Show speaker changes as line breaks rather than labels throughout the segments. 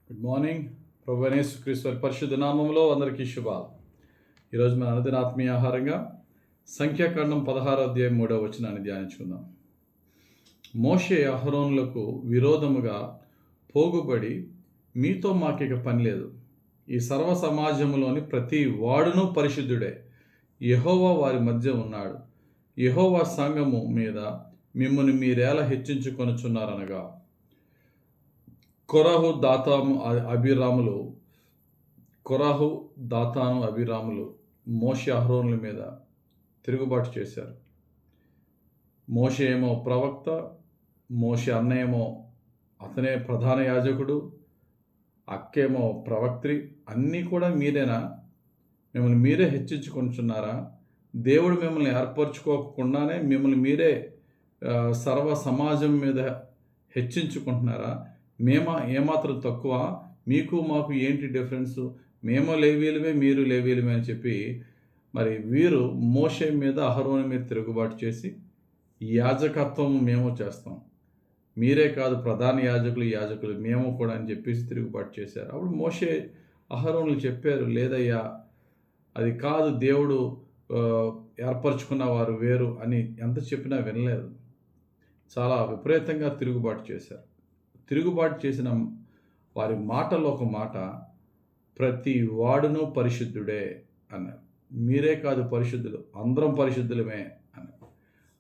Good morning. ప్రభువైన యేసుక్రీస్తు వారి పరిశుద్ధ నామములో అందరికీ శుభాలు. ఈరోజు మన అనుదిన ఆత్మీయ ఆహారంగా సంఖ్యాకాండం 16వ అధ్యాయం 3వ వచనాన్ని ధ్యానించుకుందాం. మోషే అహరోనులకు విరోధముగా పోగుబడి, మీతో మాకిక పని లేదు, ఈ సర్వ సమాజములోని ప్రతి వాడును పరిశుద్ధుడే, యెహోవా వారి మధ్య ఉన్నాడు, యెహోవా సంఘము మీద మిమ్మల్ని మీరేలా హెచ్చించుకొనుచున్నారనగా, కొరహు దాతాను అభిరాములు మోషే అహరోనుల మీద తిరుగుబాటు చేశారు. మోషే ఏమో ప్రవక్త, మోషే అన్నయేమో అతనే ప్రధాన యాజకుడు, అక్కేమో ప్రవక్త్రి, అన్నీ కూడా మీరేనా? మిమ్మల్ని మీరే హెచ్చించుకుంటున్నారా? దేవుడు మిమ్మల్ని ఏర్పరచుకోకుండానే మిమ్మల్ని మీరే సర్వ సమాజం మీద హెచ్చించుకుంటున్నారా? ఏమాత్రం తక్కువ? మీకు మాకు ఏంటి డిఫరెన్సు? మేము లేవీలమే, మీరు లేవీలమే అని చెప్పి మరి వీరు మోషే మీద అహరోను మీద తిరుగుబాటు చేసి, యాజకత్వం మేము చేస్తాం, మీరే కాదు ప్రధాన యాజకులు మేము కూడా అని చెప్పేసి తిరుగుబాటు చేశారు. అప్పుడు మోషే అహరోనులు చెప్పారు, లేదయ్యా అది కాదు, దేవుడు ఏర్పరచుకున్న వారు వేరు అని ఎంత చెప్పినా వినలేదు. చాలా విపరీతంగా తిరుగుబాటు చేశారు. తిరుగుబాటు చేసిన వారి మాటలో ఒక మాట, ప్రతి వాడును పరిశుద్ధుడే అన్నారు. మీరే కాదు పరిశుద్ధులు, అందరం పరిశుద్ధులమే అన్నారు.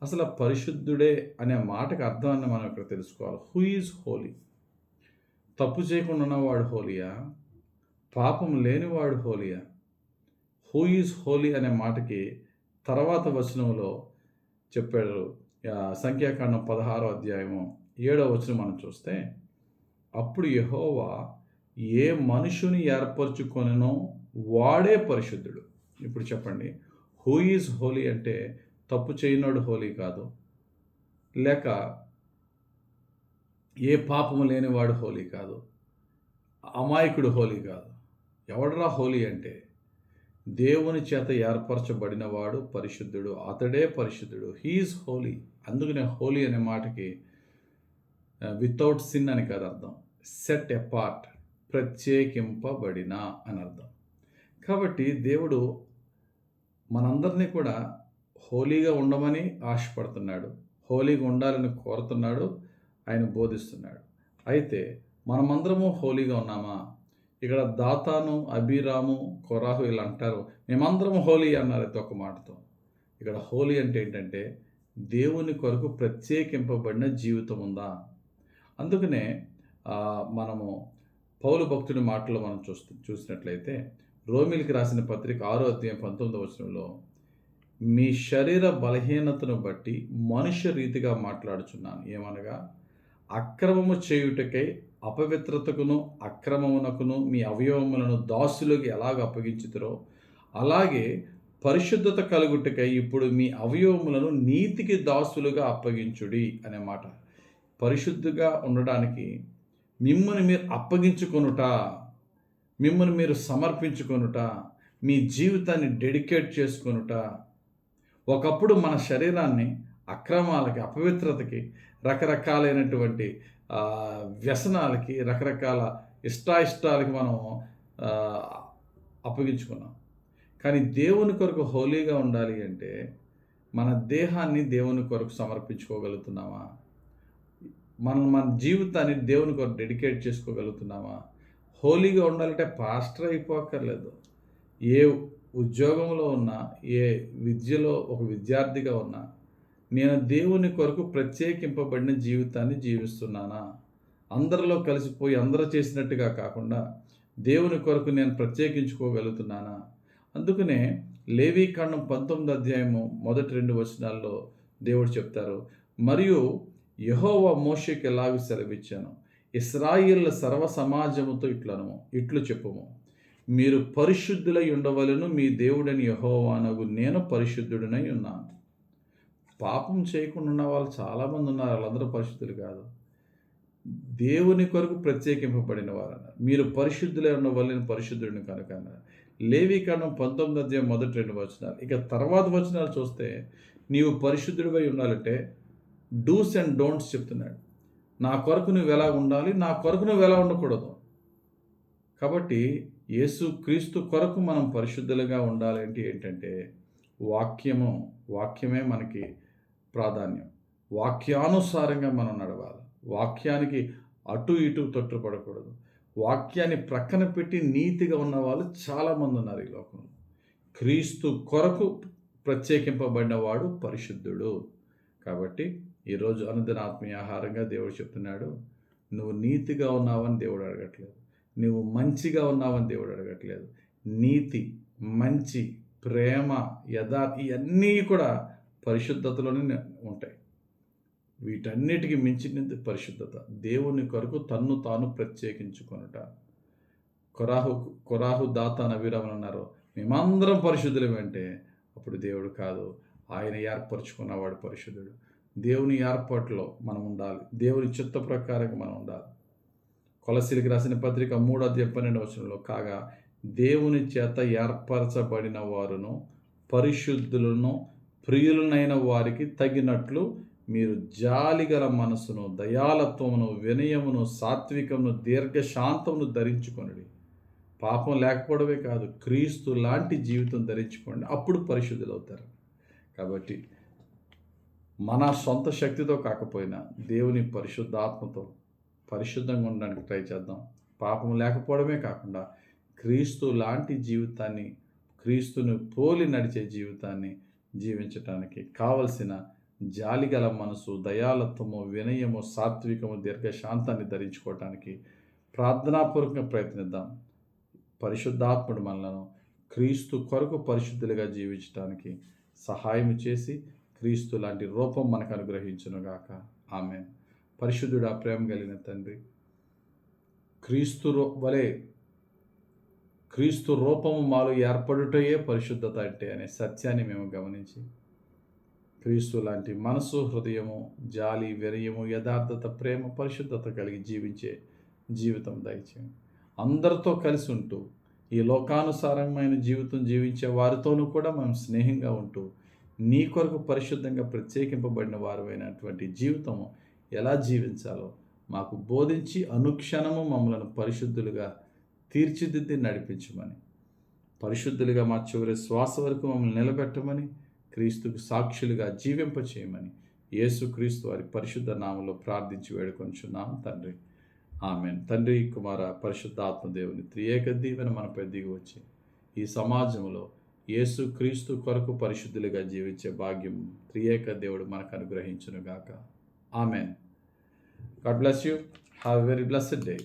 అసలు పరిశుద్ధుడే అనే మాటకు అర్థాన్ని మనం ఇక్కడ తెలుసుకోవాలి. Who is Holi? తప్పు చేయకుండా ఉన్నవాడు హోలీయా? పాపం లేనివాడు హోలీయా? హూ ఈజ్ హోలీ అనే మాటకి తర్వాత వచనంలో చెప్పాడు. సంఖ్యాకాండం 16వ అధ్యాయము 7వ వచనం మనం చూస్తే, అప్పుడు యెహోవా ఏ మనుషుని ఏర్పరచుకొనెనో వాడే పరిశుద్ధుడు. ఇప్పుడు చెప్పండి, హూ ఈజ్ హోలీ అంటే తప్పు చేయనోడు హోలీ కాదు, లేక ఏ పాపము లేనివాడు హోలీ కాదు, అమాయకుడు హోలీ కాదు. ఎవడరా హోలీ అంటే దేవుని చేత ఏర్పరచబడినవాడు పరిశుద్ధుడు, అతడే పరిశుద్ధుడు. హీఈస్ హోలీ. అందుకనే హోలీ అనే మాటకి వితౌట్ సిన్ అని కాదు అర్థం, సెట్ అపార్ట్, ప్రత్యేకింపబడిన అని అర్థం. కాబట్టి దేవుడు మనందరినీ కూడా హోలీగా ఉండమని ఆశపడుతున్నాడు, హోలీగా ఉండాలని కోరుతున్నాడు, ఆయన బోధిస్తున్నాడు. అయితే మనమందరము హోలీగా ఉన్నామా? ఇక్కడ దాతాను, అభిరాము, కొరాహు ఇలా అంటారు, మేమందరం హోలీ అన్నారు అయితే ఒక మాటతో. ఇక్కడ హోలీ అంటే ఏంటంటే దేవుని కొరకు ప్రత్యేకింపబడిన జీవితం ఉందా? అందుకనే మనము పౌలు భక్తుడి మాటలు మనం చూసినట్లయితే రోమిలికి రాసిన పత్రిక 6వ అధ్యాయం 19వ వచనంలో, మీ శరీర బలహీనతను బట్టి మనుష్య రీతిగా మాట్లాడుచున్నాను, ఏమనగా అక్రమము చేయుటకై అపవిత్రతకును అక్రమమునకును మీ అవయవములను దాసులుగా ఎలాగ అప్పగించుతారో, అలాగే పరిశుద్ధత కలుగుటకై ఇప్పుడు మీ అవయవములను నీతికి దాసులుగా అప్పగించుడి అనే మాట. పరిశుద్ధిగా ఉండడానికి మిమ్మల్ని మీరు అప్పగించుకొనుట, మిమ్మల్ని మీరు సమర్పించుకొనుట, మీ జీవితాన్ని డెడికేట్ చేసుకొనుట. ఒకప్పుడు మన శరీరాన్ని అక్రమాలకి, అపవిత్రతకి, రకరకాలైనటువంటి వ్యసనాలకి, రకరకాల ఇష్టాలకి మనం అప్పగించుకున్నాం. కానీ దేవుని కొరకు హోలీగా ఉండాలి అంటే మన దేహాన్ని దేవుని కొరకు సమర్పించుకోగలుగుతున్నామా? మన జీవితాన్ని దేవుని కొరకు డెడికేట్ చేసుకోగలుగుతున్నామా? హోలీగా ఉండాలంటే పాస్టర్ అయిపోక్కర్లేదు. ఏ ఉద్యోగంలో ఉన్నా, ఏ విద్యలో ఒక విద్యార్థిగా ఉన్నా, నేను దేవుని కొరకు ప్రత్యేకింపబడిన జీవితాన్ని జీవిస్తున్నానా? అందరిలో కలిసిపోయి అందరూ చేసినట్టుగా కాకుండా దేవుని కొరకు నేను ప్రత్యేకించుకోగలుగుతున్నానా? అందుకనే లేవీకాండం 19వ అధ్యాయము మొదటి 2 వచనాల్లో దేవుడు చెప్తారు, మరియు యెహోవా మోషేకి ఎలాగ సెలవిచ్చాను, ఇశ్రాయేలు సర్వ సమాజముతో ఇట్లు చెప్పుము, మీరు పరిశుద్ధులై ఉండవలెను, మీ దేవుడని యెహోవానగు నేను పరిశుద్ధుడనై ఉన్నాను. పాపం చేయకుండా ఉన్న వాళ్ళు చాలామంది ఉన్నారు, వాళ్ళందరూ పరిశుద్ధులు కాదు. దేవుని కొరకు ప్రత్యేకింపబడిన వారు అన్నారు. మీరు పరిశుద్ధులై ఉండవలెను, పరిశుద్ధుడిని కనుక అన్నారు. లేవీకాండం 19వ అధ్యాయం మొదటి 2 వచనాలు. ఇక తర్వాత వచనాలు చూస్తే, నీవు పరిశుద్ధుడివై ఉండాలంటే డూస్ అండ్ డోంట్స్ చెప్తున్నాడు. నా కొరకు నువ్వు ఎలా ఉండాలి, నా కొరకు నువ్వు ఎలా ఉండకూడదు. కాబట్టి యేసుక్రీస్తు కొరకు మనం పరిశుద్ధులుగా ఉండాలంటే ఏంటంటే వాక్యమే మనకి ప్రాధాన్యం. వాక్యానుసారంగా మనం నడవాలి. వాక్యానికి అటు ఇటు తొట్టుపడకూడదు. వాక్యాన్ని ప్రక్కన పెట్టి నీతిగా ఉన్నవాళ్ళు చాలామంది ఉన్నారు ఈ లోకంలో. క్రీస్తు కొరకు ప్రత్యేకింపబడిన వాడు పరిశుద్ధుడు. కాబట్టి ఈరోజు అనుదిన ఆత్మీయ ఆహారంగా దేవుడు చెప్తున్నాడు, నువ్వు నీతిగా ఉన్నావని దేవుడు అడగట్లేదు. నువ్వు మంచిగా ఉన్నావని దేవుడు అడగట్లేదు. నీతి, మంచి, ప్రేమ, ఇవన్నీ కూడా పరిశుద్ధతలోనే ఉంటాయి. వీటన్నిటికి మించినది పరిశుద్ధత. దేవుని కొరకు తన్ను తాను ప్రత్యేకించుకొనుట. కొరాహు దాతాన్ అబీరాములు అన్నారు, మేమందరం పరిశుద్ధులమంటే అప్పుడు దేవుడు కాదు, ఆయన ఏర్పరచుకున్నవాడు పరిశుద్ధుడు. దేవుని ఏర్పాటులో మనం ఉండాలి. దేవుని చిత్త ప్రకారంగా మనం ఉండాలి. కొలసీలకు రాసిన పత్రిక 3:12 కాగా దేవుని చేత ఏర్పరచబడిన వారును పరిశుద్ధులను ప్రియులనైన వారికి తగినట్లు మీరు జాలిగల మనసును, దయాలత్వమును, వినయమును, సాత్వికమును, దీర్ఘశాంతమును ధరించుకొనుడి. పాపం లేకపోవడమే కాదు, క్రీస్తు లాంటి జీవితం ధరించుకోండి, అప్పుడు పరిశుద్ధులు అవుతారు. కాబట్టి మన సొంత శక్తితో కాకపోయినా దేవుని పరిశుద్ధాత్మతో పరిశుద్ధంగా ఉండడానికి ట్రై చేద్దాం. పాపం లేకపోవడమే కాకుండా క్రీస్తు లాంటి జీవితాన్ని, క్రీస్తును పోలి నడిచే జీవితాన్ని జీవించటానికి కావలసిన జాలిగల మనసు, దయాలత్వము, వినయము, సాత్వికము, దీర్ఘశాంతాన్ని ధరించుకోవటానికి ప్రార్థనాపూర్వకంగా ప్రయత్నిద్దాం. పరిశుద్ధాత్ముడు మనలను క్రీస్తు కొరకు పరిశుద్ధులుగా జీవించడానికి సహాయం చేసి క్రీస్తు లాంటి రూపం మనకు అనుగ్రహించునుగాక. ఆమేన్. పరిశుద్ధుడా, ప్రేమ కలిగిన తండ్రి, క్రీస్తు రూపము మాలో ఏర్పడుటయే పరిశుద్ధత అంటే అనే సత్యాన్ని మేము గమనించి క్రీస్తు లాంటి మనసు, హృదయము, జాలి, వినయము, యథార్థత, ప్రేమ, పరిశుద్ధత కలిగి జీవించే జీవితం దయచేయండి. అందరితో కలిసి ఉంటూ ఈ లోకానుసారమైన జీవితం జీవించే వారితోనూ కూడా మనం స్నేహంగా ఉంటూ నీ కొరకు పరిశుద్ధంగా ప్రత్యేకింపబడిన వారైనటువంటి జీవితం ఎలా జీవించాలో మాకు బోధించి అనుక్షణము మమ్మలను పరిశుద్ధులుగా తీర్చిదిద్ది నడిపించమని, పరిశుద్ధులుగా మా చివరి శ్వాస వరకు మమ్మల్ని నిలబెట్టమని, క్రీస్తుకు సాక్షులుగా జీవింపచేయమని యేసుక్రీస్తు వారి పరిశుద్ధ నామంలో ప్రార్థించి వేడుకొంచున్నాం తండ్రి. ఆమేన్. తండ్రి, కుమార, పరిశుద్ధాత్మ దేవుని త్రియేక దీవెన మనపై దిగి వచ్చి ఈ సమాజంలో యేసుక్రీస్తు కొరకు పరిశుద్ధులుగా జీవించే భాగ్యం త్రియేక దేవుడు మనకు అనుగ్రహించునుగాక. ఆమేన్. God bless you. Have a very blessed day.